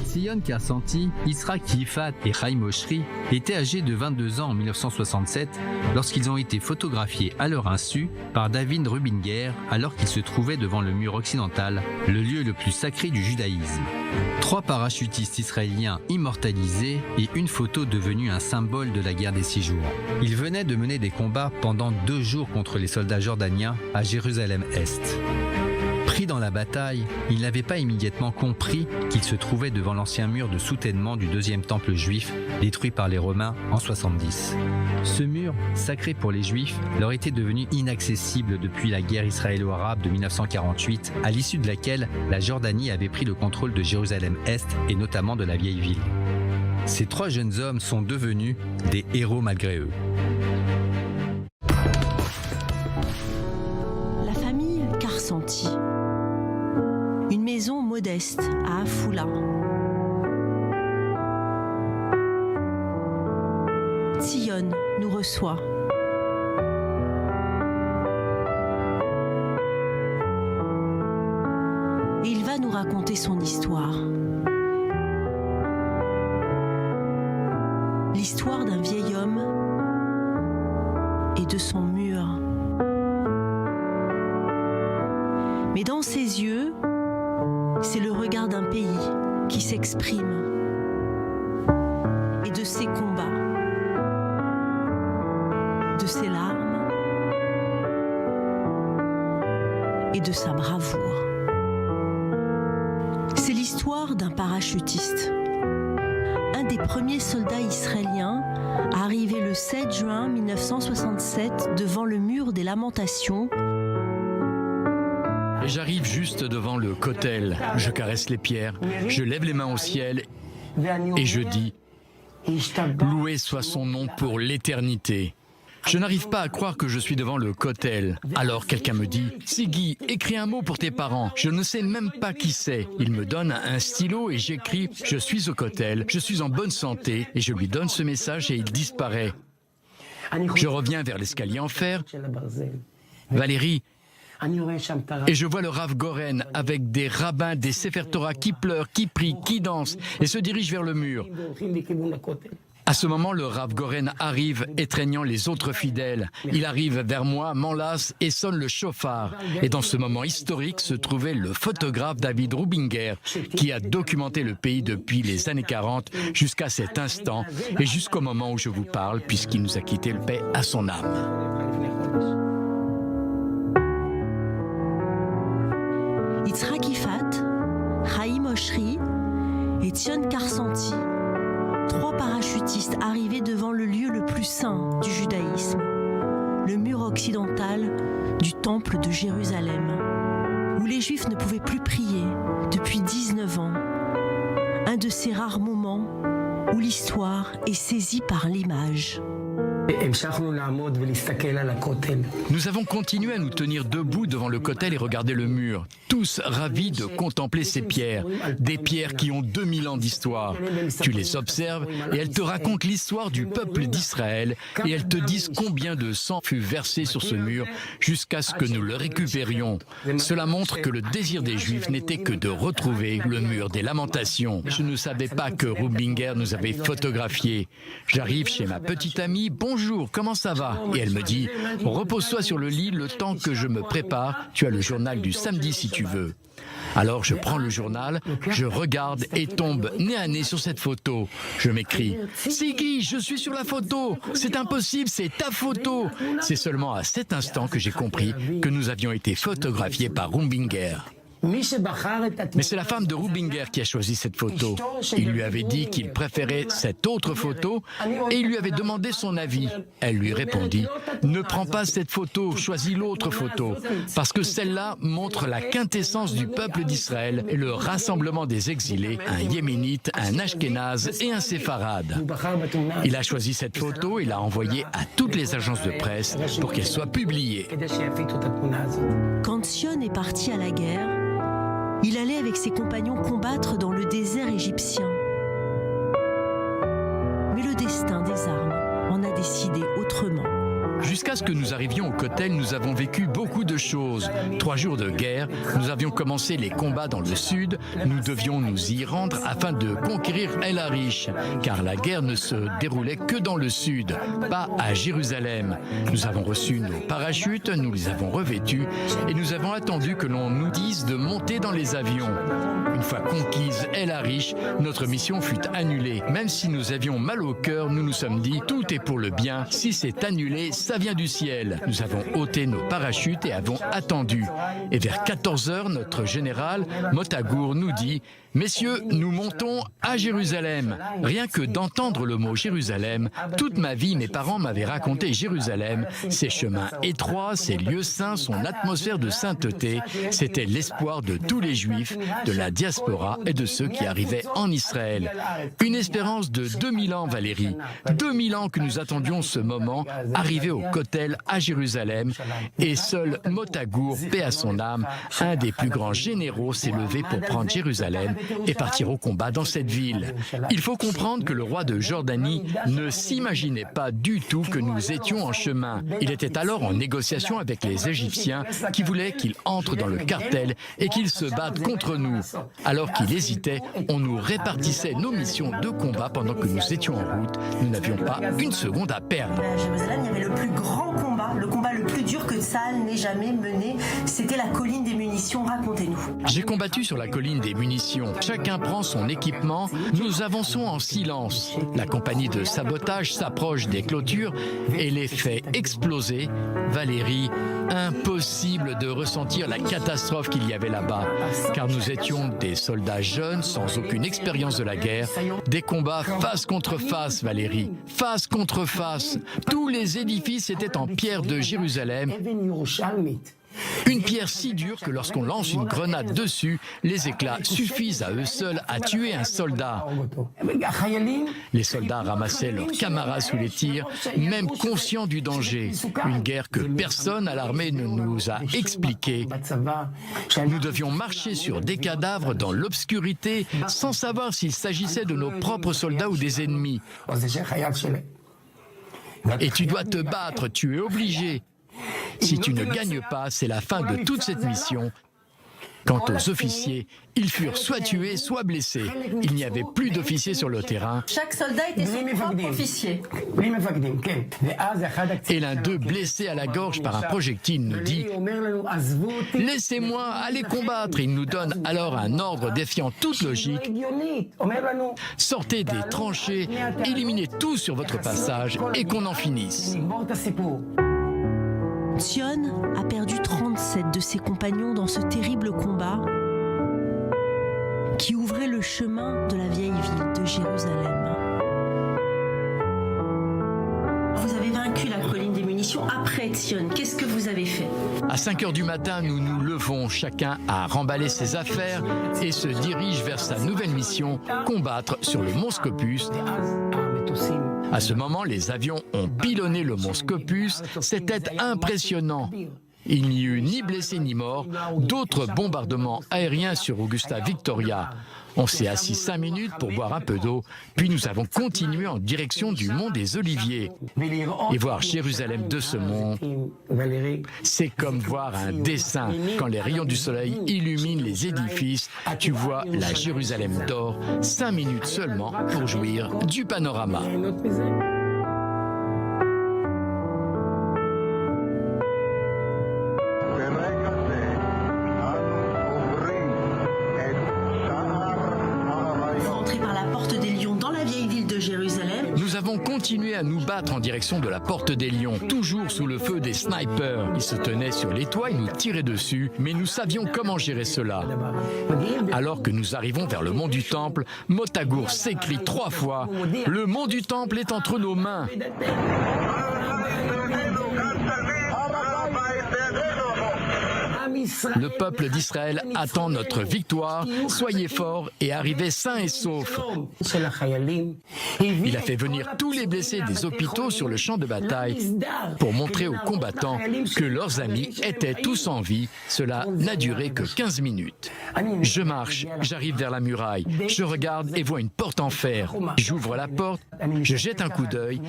Sion Karsanti, Isra Kifat et Chaim Oshri étaient âgés de 22 ans en 1967 lorsqu'ils ont été photographiés à leur insu par David Rubinger alors qu'ils se trouvaient devant le mur occidental, le lieu le plus sacré du judaïsme. 3 parachutistes israéliens immortalisés et une photo devenue un symbole de la guerre des 6 jours. Ils venaient de mener des combats pendant 2 jours contre les soldats jordaniens à Jérusalem-Est. Pris dans la bataille, ils n'avaient pas immédiatement compris qu'ils se trouvaient devant l'ancien mur de soutènement du deuxième temple juif détruit par les Romains en 70. Ce mur, sacré pour les Juifs, leur était devenu inaccessible depuis la guerre israélo-arabe de 1948, à l'issue de laquelle la Jordanie avait pris le contrôle de Jérusalem-Est et notamment de la vieille ville. Ces 3 jeunes hommes sont devenus des héros malgré eux. La famille Karsanti. Une maison modeste à Afula. Sion nous reçoit. Et il va nous raconter son histoire. L'histoire d'un vieil homme et de son mur. Mais dans ses yeux, c'est le regard d'un pays qui s'exprime et de ses combats, de ses larmes et de sa bravoure. C'est l'histoire d'un parachutiste, un des premiers soldats israéliens à arriver le 7 juin 1967 devant le mur des Lamentations. J'arrive juste devant le Kotel, je caresse les pierres, je lève les mains au ciel et je dis « Loué soit son nom pour l'éternité ». Je n'arrive pas à croire que je suis devant le Kotel. Alors quelqu'un me dit « Siggy, écris un mot pour tes parents ». Je ne sais même pas qui c'est. Il me donne un stylo et j'écris « Je suis au Kotel, je suis en bonne santé » et je lui donne ce message et il disparaît. Je reviens vers l'escalier en fer. « Valérie », et je vois le Rav Goren avec des rabbins, des Sefer Torah qui pleurent, qui prient, qui dansent et se dirigent vers le mur. À ce moment, le Rav Goren arrive, étreignant les autres fidèles. Il arrive vers moi, m'enlace et sonne le chauffard. Et dans ce moment historique se trouvait le photographe David Rubinger, qui a documenté le pays depuis les années 40 jusqu'à cet instant et jusqu'au moment où je vous parle, puisqu'il nous a quitté, le paix à son âme. Isra Kifat, Chaim Oshri et Sion Karsanti, 3 parachutistes arrivés devant le lieu le plus saint du judaïsme, le mur occidental du temple de Jérusalem, où les Juifs ne pouvaient plus prier depuis 19 ans. Un de ces rares moments où l'histoire est saisie par l'image. Nous avons continué à nous tenir debout devant le Kotel et regarder le mur, tous ravis de contempler ces pierres, des pierres qui ont 2000 ans d'histoire. Tu les observes et elles te racontent l'histoire du peuple d'Israël et elles te disent combien de sang fut versé sur ce mur jusqu'à ce que nous le récupérions. Cela montre que le désir des Juifs n'était que de retrouver le mur des Lamentations. Je ne savais pas que Rubinger nous avait photographiés. J'arrive chez ma petite amie, bonjour, comment ça va? Et elle me dit, repose-toi sur le lit le temps que je me prépare, tu as le journal du samedi si tu veux. Alors je prends le journal, je regarde et tombe nez à nez sur cette photo. Je m'écris « Siggy, je suis sur la photo! C'est impossible, c'est ta photo !» C'est seulement à cet instant que j'ai compris que nous avions été photographiés par Rubinger. Mais c'est la femme de Rubinger qui a choisi cette photo. Il lui avait dit qu'il préférait cette autre photo et il lui avait demandé son avis. Elle lui répondit « Ne prends pas cette photo, choisis l'autre photo, parce que celle-là montre la quintessence du peuple d'Israël et le rassemblement des exilés, un yéménite, un ashkénaze et un séfarade. » Il a choisi cette photo et l'a envoyée à toutes les agences de presse pour qu'elle soit publiée. Quand Sion est parti à la guerre, il allait avec ses compagnons combattre dans le désert égyptien. Mais le destin des armes en a décidé autrement. Jusqu'à ce que nous arrivions au Kotel, nous avons vécu beaucoup de choses. 3 jours de guerre, nous avions commencé les combats dans le sud, nous devions nous y rendre afin de conquérir El Arish, car la guerre ne se déroulait que dans le sud, pas à Jérusalem. Nous avons reçu nos parachutes, nous les avons revêtus et nous avons attendu que l'on nous dise de monter dans les avions. Une fois conquise El Arish, notre mission fut annulée. Même si nous avions mal au cœur, nous nous sommes dit « tout est pour le bien, si c'est annulé, ça vient du ciel ». Nous avons ôté nos parachutes et avons attendu. Et vers 14h, notre général, Motagour, nous dit « Messieurs, nous montons à Jérusalem ». Rien que d'entendre le mot Jérusalem, toute ma vie, mes parents m'avaient raconté Jérusalem, ses chemins étroits, ses lieux saints, son atmosphère de sainteté. C'était l'espoir de tous les Juifs, de la diaspora et de ceux qui arrivaient en Israël. Une espérance de 2000 ans, Valérie. 2000 ans que nous attendions ce moment, arrivé au Kotel à Jérusalem. Et seul Motagour, paix à son âme, un des plus grands généraux, s'est levé pour prendre Jérusalem et partir au combat dans cette ville. Il faut comprendre que le roi de Jordanie ne s'imaginait pas du tout que nous étions en chemin. Il était alors en négociation avec les Égyptiens qui voulaient qu'il entre dans le cartel et qu'il se batte contre nous. Alors qu'il hésitait, on nous répartissait nos missions de combat pendant que nous étions en route. Nous n'avions pas une seconde à perdre. À Jérusalem, il y avait le plus grand combat, le combat le plus dur que Tsahal n'ait jamais mené. C'était la colline des munitions. Racontez-nous. J'ai combattu sur la colline des munitions. Chacun prend son équipement. Nous avançons en silence. La compagnie de sabotage s'approche des clôtures et les fait exploser. Valérie, impossible de ressentir la catastrophe qu'il y avait là-bas, car nous étions des soldats jeunes sans aucune expérience de la guerre. Des combats face contre face, Valérie, face contre face. Tous les édifices étaient en pierre de Jérusalem. Une pierre si dure que lorsqu'on lance une grenade dessus, les éclats suffisent à eux seuls à tuer un soldat. Les soldats ramassaient leurs camarades sous les tirs, même conscients du danger. Une guerre que personne à l'armée ne nous a expliquée. Nous devions marcher sur des cadavres dans l'obscurité sans savoir s'il s'agissait de nos propres soldats ou des ennemis. Et tu dois te battre, tu es obligé. Si tu ne gagnes pas, c'est la fin de toute cette mission. Quant aux officiers, ils furent soit tués, soit blessés. Il n'y avait plus d'officiers sur le terrain. Chaque soldat était son propre officier. Et l'un d'eux, blessé à la gorge par un projectile, nous dit « Laissez-moi aller combattre ». Il nous donne alors un ordre défiant toute logique. « Sortez des tranchées, éliminez tout sur votre passage et qu'on en finisse ». Tzion a perdu 37 de ses compagnons dans ce terrible combat qui ouvrait le chemin de la vieille ville de Jérusalem. Vous avez vaincu la colline des munitions après Tzion. Qu'est-ce que vous avez fait? À 5h du matin, nous nous levons, chacun à remballer ses affaires et se dirige vers sa nouvelle mission, combattre sur le mont Scopus. À ce moment, les avions ont pilonné le mont Scopus. C'était impressionnant. Il n'y eut ni blessés ni morts. D'autres bombardements aériens sur Augusta Victoria. On s'est assis 5 minutes pour boire un peu d'eau, puis nous avons continué en direction du mont des Oliviers. Et voir Jérusalem de ce mont, c'est comme voir un dessin. Quand les rayons du soleil illuminent les édifices, tu vois la Jérusalem d'or, 5 minutes seulement pour jouir du panorama. Nous avons continué à nous battre en direction de la Porte des Lions, toujours sous le feu des snipers. Ils se tenaient sur les toits et nous tiraient dessus, mais nous savions comment gérer cela. Alors que nous arrivons vers le mont du Temple, Motagour s'écrie 3 fois « Le mont du Temple est entre nos mains !» Le peuple d'Israël attend notre victoire. Soyez forts et arrivez sains et saufs. Il a fait venir tous les blessés des hôpitaux sur le champ de bataille pour montrer aux combattants que leurs amis étaient tous en vie. Cela n'a duré que 15 minutes. Je marche, j'arrive vers la muraille. Je regarde et vois une porte en fer. J'ouvre la porte, je jette un coup d'œil.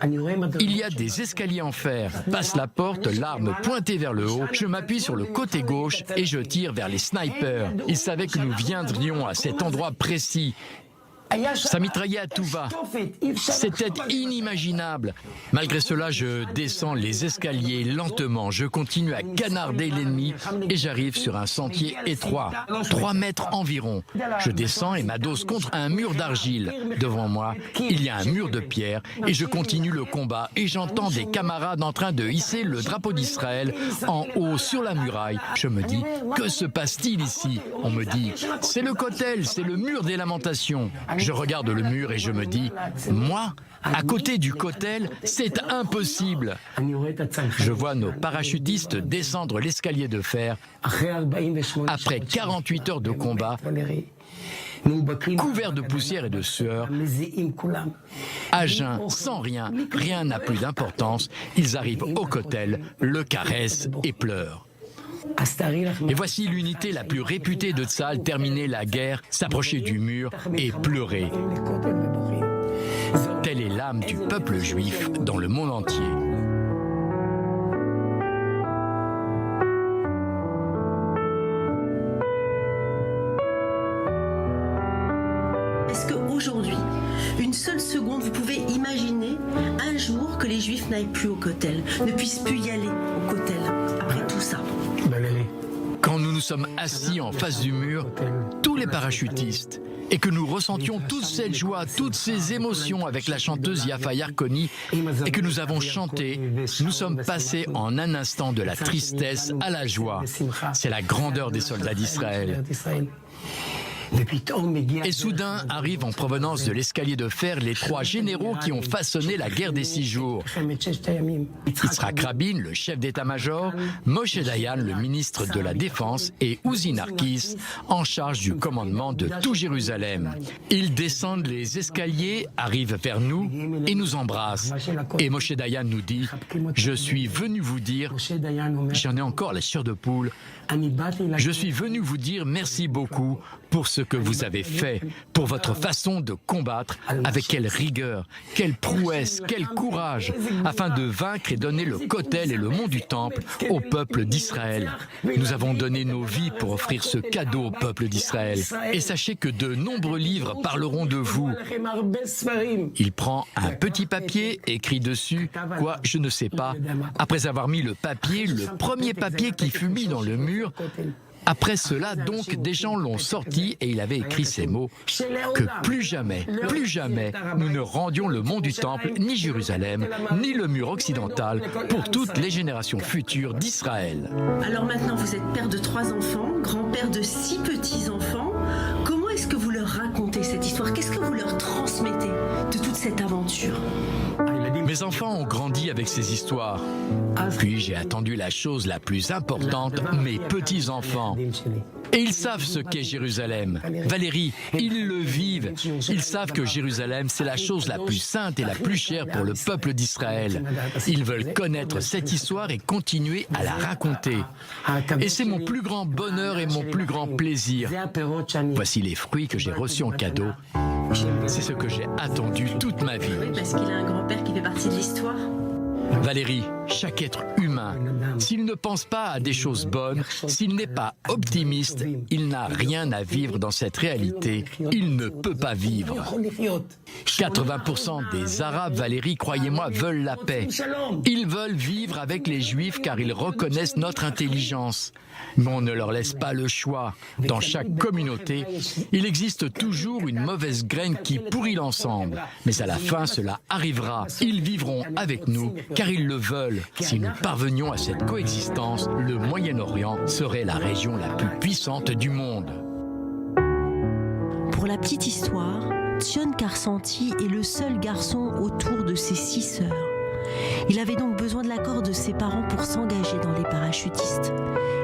Il y a des escaliers en fer. Passe la porte, l'arme pointée vers le haut. Je m'appuie sur le côté gauche et je tire vers les snipers. Ils savaient que nous viendrions à cet endroit précis. Ça mitraillait à tout va. C'était inimaginable. Malgré cela, je descends les escaliers lentement. Je continue à canarder l'ennemi et j'arrive sur un sentier étroit, 3 mètres environ. Je descends et m'adosse contre un mur d'argile. Devant moi, il y a un mur de pierre et je continue le combat et j'entends des camarades en train de hisser le drapeau d'Israël en haut sur la muraille. Je me dis, que se passe-t-il ici? On me dit, c'est le Kotel, c'est le mur des lamentations. Je regarde le mur et je me dis, moi, à côté du Kotel, c'est impossible. Je vois nos parachutistes descendre l'escalier de fer. Après 48 heures de combat, couverts de poussière et de sueur, à jeun, sans rien, rien n'a plus d'importance, ils arrivent au Kotel, le caressent et pleurent. Et voici l'unité la plus réputée de Tsahal terminer la guerre, s'approcher du mur et pleurer. Telle est l'âme du peuple juif dans le monde entier. Est-ce qu'aujourd'hui, une seule seconde, vous pouvez imaginer un jour que les Juifs n'aillent plus au Kotel, ne puissent plus y aller au Kotel, après tout ça? Quand nous nous sommes assis en face du mur, tous les parachutistes, et que nous ressentions toute cette joie, toutes ces émotions avec la chanteuse Yafa Yarkoni, et que nous avons chanté, nous sommes passés en un instant de la tristesse à la joie. C'est la grandeur des soldats d'Israël. Et soudain arrivent en provenance de l'escalier de fer les 3 généraux qui ont façonné la guerre des 6 jours. Yitzhak Rabin, le chef d'état-major, Moshe Dayan, le ministre de la Défense, et Uzi Narkis, en charge du commandement de tout Jérusalem. Ils descendent les escaliers, arrivent vers nous et nous embrassent. Et Moshe Dayan nous dit, « Je suis venu vous dire, j'en ai encore la chair de poule, je suis venu vous dire merci beaucoup pour ce que vous avez fait, pour votre façon de combattre, avec quelle rigueur, quelle prouesse, quel courage, afin de vaincre et donner le Kotel et le mont du Temple au peuple d'Israël. Nous avons donné nos vies pour offrir ce cadeau au peuple d'Israël. Et sachez que de nombreux livres parleront de vous. » Il prend un petit papier, écrit dessus, quoi, je ne sais pas. Après avoir mis le papier, le premier papier qui fut mis dans le mur, après cela, donc, des gens l'ont sorti et il avait écrit ces mots, que plus jamais, nous ne rendions le mont du Temple, ni Jérusalem, ni le mur occidental, pour toutes les générations futures d'Israël. Alors maintenant, vous êtes père de 3 enfants, grand-père de 6 petits-enfants. Comment est-ce que vous leur racontez cette histoire? Qu'est-ce que vous leur transmettez de toute cette aventure? Mes enfants ont grandi avec ces histoires. Puis j'ai attendu la chose la plus importante, mes petits-enfants. Et ils savent ce qu'est Jérusalem. Valérie, ils le vivent. Ils savent que Jérusalem, c'est la chose la plus sainte et la plus chère pour le peuple d'Israël. Ils veulent connaître cette histoire et continuer à la raconter. Et c'est mon plus grand bonheur et mon plus grand plaisir. Voici les fruits que j'ai reçus en cadeau. C'est ce que j'ai attendu toute ma vie. Oui, parce qu'il a un grand-père qui fait partie de l'histoire. Valérie, chaque être humain, s'il ne pense pas à des choses bonnes, s'il n'est pas optimiste, il n'a rien à vivre dans cette réalité. Il ne peut pas vivre. 80% des Arabes, Valérie, croyez-moi, veulent la paix. Ils veulent vivre avec les Juifs car ils reconnaissent notre intelligence. Mais on ne leur laisse pas le choix. Dans chaque communauté, il existe toujours une mauvaise graine qui pourrit l'ensemble. Mais à la fin, cela arrivera. Ils vivront avec nous, car ils le veulent. Si nous parvenions à cette coexistence, le Moyen-Orient serait la région la plus puissante du monde. Pour la petite histoire, Tzion Karsanti est le seul garçon autour de ses 6 sœurs. Il avait donc besoin de l'accord de ses parents pour s'engager dans les parachutistes.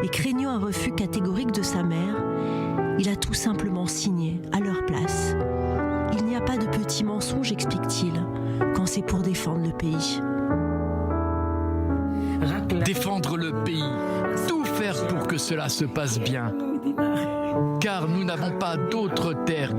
Et craignant un refus catégorique de sa mère, il a tout simplement signé à leur place. Il n'y a pas de petits mensonges, explique-t-il, quand c'est pour défendre le pays. Défendre le pays, tout faire pour que cela se passe bien. Car nous n'avons pas d'autre terre